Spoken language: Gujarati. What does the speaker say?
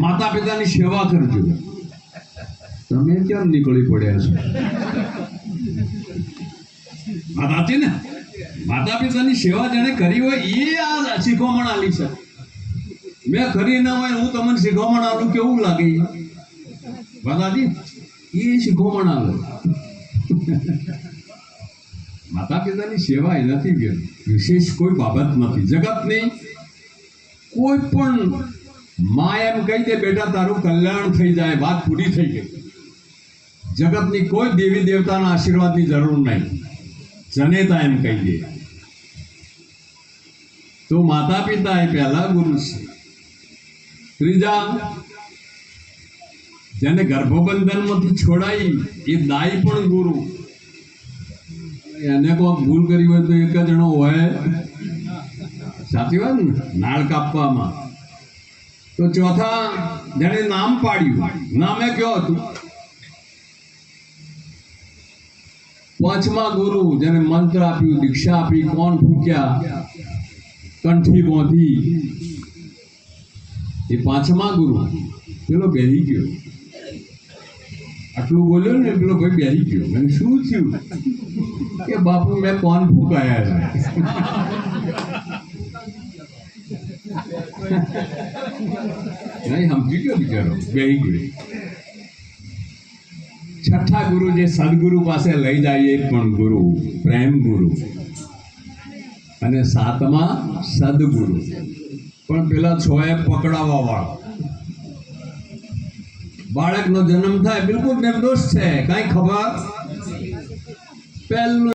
માતા પિતાની સેવા કરજો. તમે કેમ નીકળી પડ્યા છો? વાત સાચી ને? માતા પિતાની સેવા જેને કરી હોય એ આ શીખવામણ આલી છે. મેં કરી ના હોય હું તમને શીખવામણ આલું કેવું લાગે? વાત સાચી? એ શીખવામણ આલે. માતા પિતાની સેવા એનાથી વિશેષ કોઈ બાબત નથી. જગતની કોઈ પણ માં એમ કહી દે બેટા તારું કલ્યાણ થઈ જાય, વાત પૂરી થઈ ગઈ. જગતની કોઈ દેવી દેવતાના આશીર્વાદની જરૂર નહીં. જનેતા એમ કહી દે તો માતા પિતા એ પહેલા ગુરુ છે. ત્રીજા જેને ગર્ભબંધનમાંથી છોડાઈ એ દાઈ પણ ગુરુ. એને કોઈ ભૂલ કરી હોય તો એક જણો હોય. સાચી વાત ને? નાળ કાપવામાં. તો ચોથા જેને નામ પાડ્યું, નામે કયો હતું? પાંચમા ગુરુ જેને મંત્ર આપ્યું, દીક્ષા આપી, કોણ ફૂક્યા, કંઠી બોધી, એ પાંચમા ગુરુ. પેલો બેહી ગયો. આટલું બોલ્યો ને પેલો ભાઈ બેહી ગયો. મને શું થયું કે બાપુ મેં કોણ ફૂંકાયા છે. નહીં સમજી ગયો બિચારો, બેહી ગયો. છઠ્ઠા ગુરુ જે સદગુરુ પાસે લઈ જાય એ પણ ગુરુ, પ્રેમ ગુરુ. અને સાતમા સદગુરુ. પણ પેલા છ એ પકડાવવા વાળા. બાળકનો જન્મ થાય બિલકુલ નિર્દોષ છે, કઈ ખબર પહેલું